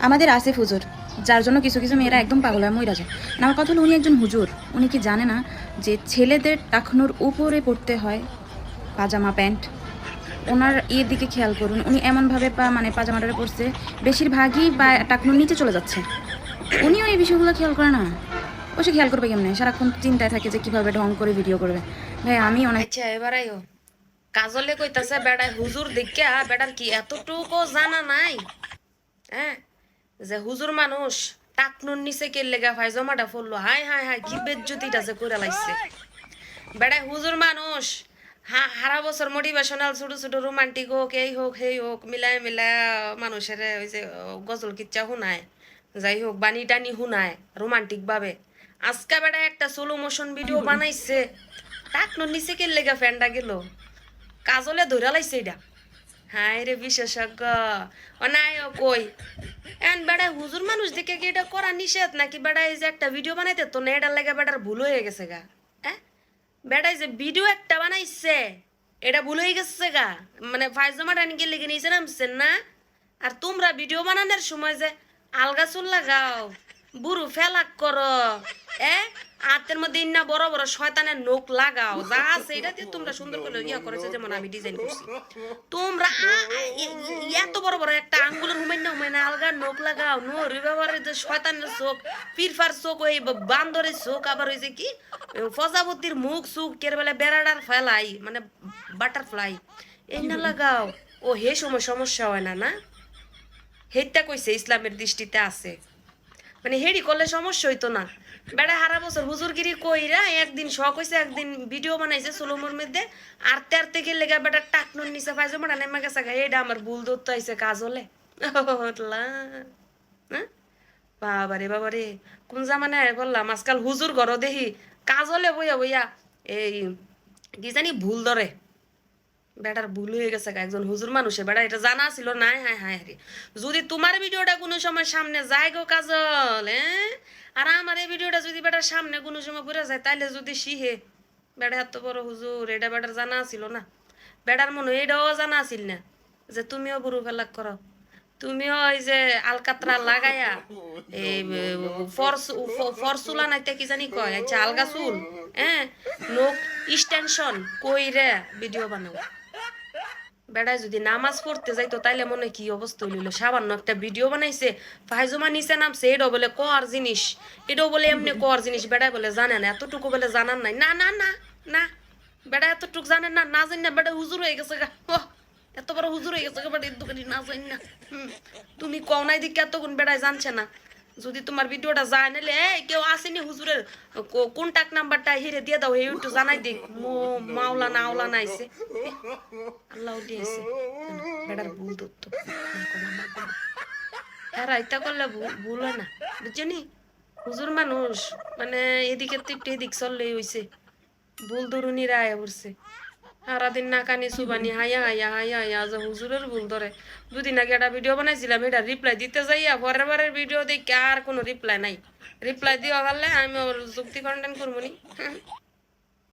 আমাদের আসিফ হুজুর, যার জন্য কিছু কিছু মেয়েরা একদম পাগল হয় মইরা যায়। না, আমার কথা হলো উনি একজন হুজুর। উনি কি জানে না যে ছেলেদের টাকনুর উপরে পড়তে হয় পাজামা প্যান্ট? ওনার এর দিকে খেয়াল করুন, উনি এমনভাবে মানে পাজামাটারে পরছে, বেশিরভাগই টাকনুর নিচে চলে যাচ্ছে। উনিও এই বিষয়গুলো খেয়াল করে না। ও সে খেয়াল করবে কেমনে? সারাক্ষণ চিন্তায় থাকে যে কিভাবে ঢং করে ভিডিও করবে। ভাই আমি অনেক আচ্ছা এবার আইও কাজলে কইতাছে বেড়ায় হুজুর দেখিয়া বেড়ার কি এতটুকু জানা নাই। হ্যাঁ, যে হুজুর মানুষ টাকনুর নিচে কে লেগা ফাইজমাটা ফললো, হাই হাই হাই কি বেজ্জতিটা যে করে লাইছে। বেড়ায় হুজুর মানুষ হারা বছর মোটিভেশনাল ছোট ছোট রোমান্টিক হোক এই হোক সেই হোক মিলায় মিলায় মানুষের ওই যে গজল কিচ্ছা শুনায়, যাই হোক বাণী টানি শুনায় রোমান্টিক ভাবে। আজকে বেড়ায় একটা সোলো মোশন ভিডিও বানাইছে, টাকনুর নিচে কে লেগা ফ্যান্ডা গেল, কাজলে ধরে লাইছে এটা। হায় রে বিশেষজ্ঞ ও নাই ও কই এন বেড়ায় হুজুর মানুষ দেখে কি এটা করা নিষেধ নাকি? বেড়ায় এই যে একটা ভিডিও বানাইতে তো না, এটার লাগে বেটার ভুল হয়ে গেছে গা। হ্যাঁ, বেটাই যে ভিডিও একটা বানাইছে এটা ভুল হয়ে গেছে গা, মানে ফাইজমা টানি গেলে লেগে নিচে নামছেন না। আর তোমরা ভিডিও বানানোর সময় যে আলগা চুল লাগাও, বুড়ো ফেলাক করো, এ হাতের মধ্যে ইন্না বড় বড় শয়তানের নখ লাগাও, যা আছে এটা দিয়ে তোমরা সুন্দর করে ইয়া করেছে, যেমন আমি ডিজাইন করছি। তোমরা এত বড় বড় একটা আঙ্গুলের হুমাইনা আলগা নখ লাগাও, নোর ব্যবহারে যে শয়তানের চোখ, পিরফার চোখ, ওই বান্দরের চোখ, আবার ওই যে কি প্রজাপতির মুখ চোখ কেরবেলা বেড়াডার ফেলাই মানে বাটারফ্লাই এই না লাগাও। ও হে সময় সমস্যা হয় না না, হেইটা কইছে ইসলামের দৃষ্টিতে আছে, মানে হেডি করলে সমস্যা হইতো না। বেড়া হারা বছর হুজুরগিরি কইরা একদিন শখ হইছে, একদিন ভিডিও বানাইছে সোলোমোর মধ্যে, আরতে আরতে গেলে গা বেটা টাকনুর নিচে পাইছে মানে নেমে গেছে গা, এটা আমার ভুল ধরতে আইছে কাজ হলে। হ্যাঁ, বাবারে বাবারে, কোন জামানায় বললাম আজকাল হুজুর ঘর দেখি কাজ হলে বইয়া বইয়া এই কি জানি ভুল ধরে। বেটার ভুল হয়ে গেছে গা, একজন হুজুর মানুষে বেটা এটা জানা ছিল না। হায় হায় রে, যদি তোমার ভিডিওটা কোনো সময় সামনে যায় গো কাজল, হ্যাঁ, আর আমার এই ভিডিওটা যদি বেটার সামনে কোনো সময় পড়ে যায়, তাইলে যদি শিহে বেটা এত বড় হুজুর এটা বেটার জানা ছিল না। বেটার মনে হয় এটাও জানা ছিল না যে তুমিও বুড়ো ফেলাক করো, তুমিও ওই যে আলকাতরা লাগাইয়া এই ফরচুলা নাইতে কি জানি কয়, আচ্ছা আলগা চুল, হ্যাঁ, নোক এক্সটেনশন কইরে ভিডিও বানাও। বেড়ায় যদি নামাজ পড়তে যাইতো তাইলে মনে কি অবস্থা হইল, সামান্য একটা ভিডিও বানাইছে ফাইজমা নিচে নামছে, এটাও বলে কর জিনিস, এটাও বলে এমনি কর জিনিস, বেড়ায় বলে জানে না, এতটুকু বলে জানার নাই। না না না না, বেড়া এতটুকু জানেন না, না জানি না বেড়া হুজুর হয়ে গেছে গা, এত বড় হুজুর হয়ে গেছে গা বেড়া দোকানি, না জানি না। তুমি কও নাই দিকে এতক্ষণ বেড়ায় জানছে না। যদি তোমার ভিডিওটা যায় নাহলে এই কেউ আসেনি হুজুরের কন্টাক্ট নাম্বারটা হিরে দিয়ে দাও, হে একটু জানাই দিক মাওলানা আওলানা আইছে, আল্লাহ দিয়েছে। বেটার ভুল ধরতো হ্যাঁ, রাইতা করলে ভুল হয় না, বুঝছনি। হুজুর মানুষ মানে এদিকে তো একটু এদিক চললেই হইছে, ভুল ধরুনিরা আয়া পড়ছে। সারাদিন নাকানি সুবানি হাইয়া হাইয়া হাইয়া হাইয়া যে হুজুরের ভুল ধরে। দুদিন আগে একটা ভিডিও বানাইছিলাম, এটা রিপ্লাই দিতে যাইয়া পরের বারের ভিডিও দেখে আর কোনো রিপ্লাই নাই। রিপ্লাই দিও পারলে আমি ওর যুক্তি কন্টেন্ট করবো নি।